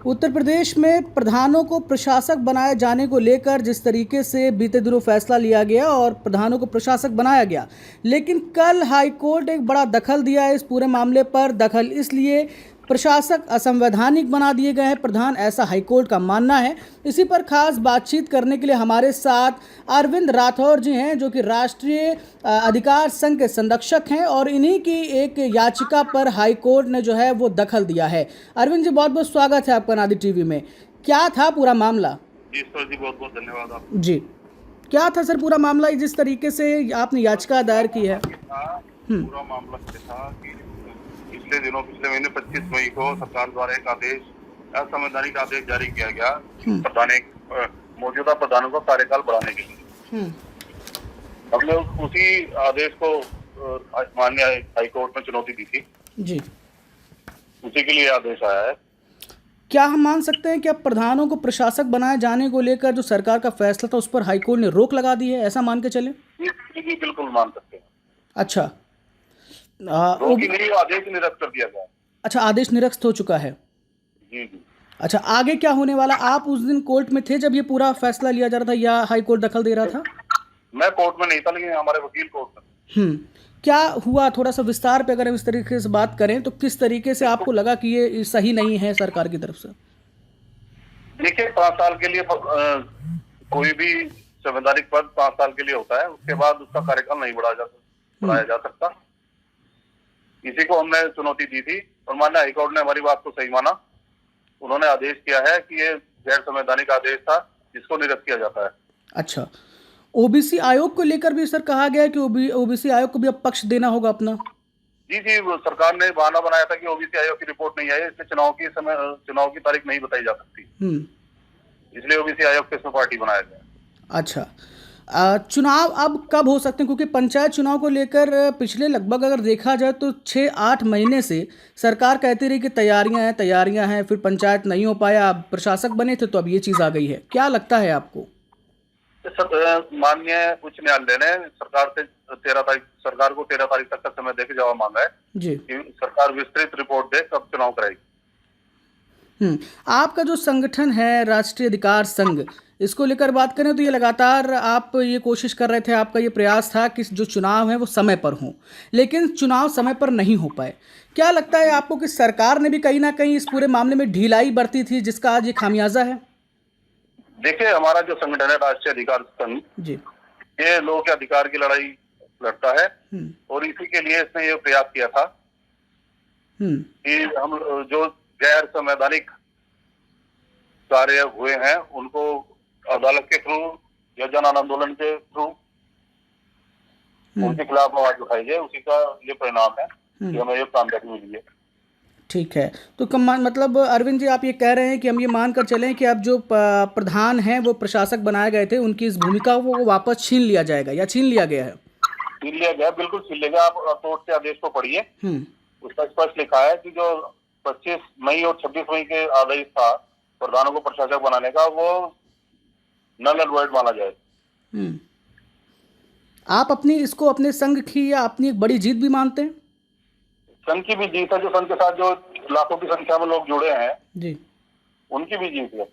उत्तर प्रदेश में प्रधानों को प्रशासक बनाए जाने को लेकर जिस तरीके से बीते दिनों फैसला लिया गया और प्रधानों को प्रशासक बनाया गया, लेकिन कल हाईकोर्ट एक बड़ा दखल दिया है इस पूरे मामले पर। दखल इसलिए प्रशासक असंवैधानिक बना दिए गए हैं प्रधान, ऐसा हाईकोर्ट का मानना है। इसी पर खास बातचीत करने के लिए हमारे साथ अरविंद राठौर जी हैं, जो कि राष्ट्रीय अधिकार संघ के संरक्षक हैं और इन्हीं की एक याचिका पर हाईकोर्ट ने जो है वो दखल दिया है। अरविंद जी, बहुत बहुत स्वागत है आपका नादी टीवी में। क्या था पूरा मामला? जी सर जी, बहुत बहुत धन्यवाद आप जी, क्या था सर पूरा मामला जिस तरीके से आपने याचिका दायर की है? पूरा मामला ये था कि पिछले महीने 25 मई को सरकार द्वारा एक आदेश, असंवैधानिक आदेश जारी किया गया मौजूदा प्रधानों का कार्यकाल बढ़ाने के लिए। हमने उसी आदेश को माननीय हाईकोर्ट में चुनौती दी थी जी, उसी के लिए आदेश आया है। क्या हम मान सकते हैं कि अब प्रधानों को प्रशासक बनाए जाने को लेकर जो सरकार का फैसला था उस पर हाईकोर्ट ने रोक लगा दी है, ऐसा मान के चले? जी बिल्कुल मान सकते हैं। अच्छा, रोक ही नहीं, आदेश निरस्त कर दिया गया। अच्छा, आदेश निरस्त हो चुका है। जी जी। अच्छा, आगे क्या होने वाला? आप उस दिन कोर्ट में थे जब ये पूरा फैसला लिया जा रहा था या हाईकोर्ट दखल दे रहा था? मैं कोर्ट में नहीं था, लेकिन हमारे वकील कोर्ट में। क्या हुआ, थोड़ा सा विस्तार पे अगर हम इस तरीके से बात करें तो किस तरीके से आपको लगा कि ये सही नहीं है सरकार की तरफ से? देखिए, 5 साल के लिए कोई भी संवैधानिक पद 5 साल के लिए होता है, उसके बाद उसका कार्यकाल नहीं बढ़ाया जा सकता। इसी को हमने चुनौती दी थी और माननीय हाईकोर्ट ने हमारी बात को सही माना। उन्होंने आदेश किया है कि ये गैर संवैधानिक आदेश था, जिसको निरस्त किया जाता है। अच्छा, ओबीसी आयोग को लेकर भी सर कहा गया है कि ओबीसी आयोग को भी अब पक्ष देना होगा अपना। जी जी, सरकार ने बहाना बनाया था कि ओबीसी आयोग की रिपोर्ट नहीं आई, इसलिए चुनाव की तारीख नहीं बताई जा सकती, इसलिए ओबीसी आयोग के इसमें पार्टी बनाया गया। अच्छा, चुनाव अब कब हो सकते हैं? क्योंकि पंचायत चुनाव को लेकर पिछले लगभग अगर देखा जाए तो 6-8 महीने से सरकार कहती रही कि तैयारियां हैं, फिर पंचायत नहीं हो पाया, अब प्रशासक बने थे तो अब ये चीज़ आ गई है। क्या लगता है आपको? माननीय उच्च न्यायालय ने सरकार को 13 तारीख तक का समय देकर जवाब मांगा है जी कि सरकार विस्तृत रिपोर्ट दे कब चुनाव कराएगी। आपका जो संगठन है राष्ट्रीय अधिकार संघ, इसको लेकर बात करें तो ये लगातार आप ये कोशिश कर रहे थे, आपका ये प्रयास था कि जो चुनाव है वो समय पर हों, लेकिन चुनाव समय पर नहीं हो पाए। क्या लगता है आपको कि सरकार ने भी कहीं ना कहीं इस पूरे मामले में ढिलाई बरती थी, जिसका आज ये खामियाजा है? देखिए, हमारा जो संगठन है राष्ट्रीय अधिकार संघ जी, ये लोगों के अधिकार की लड़ाई लड़ता है और इसी के लिए इसने ये प्रयास किया था कि हम जो गैर संवैधानिक कार्य हुए हैं उनको अदालत के थ्रू या जन आंदोलन के थ्रू उनके खिलाफ आवाज उठाई जाए। उसी का ये परिणाम है कि हमें ये कामयाबी मिली है। ठीक है, तो मतलब अरविंद जी, आप ये कह रहे हैं कि हम ये मान कर चलें कि अब जो प्रधान हैं वो प्रशासक बनाए गए थे, उनकी इस भूमिका को वो वापस छीन लिया जाएगा या छीन लिया गया है? छीन लिया गया, बिल्कुल छीन लिया गया। आप कोर्ट के आदेश को पढ़िए, उसका स्पष्ट लिखा है कि जो 25 मई और 26 मई के आदेश था प्रधानों को प्रशासक बनाने का, वो नल एंड वॉइड माना जाए। आप इसको अपने संघ की या अपनी एक बड़ी जीत भी मानते हैं? संघ की भी जीत है, जो संघ के साथ जो लाखों की संख्या में लोग जुड़े हैं जी, उनकी भी जीत है।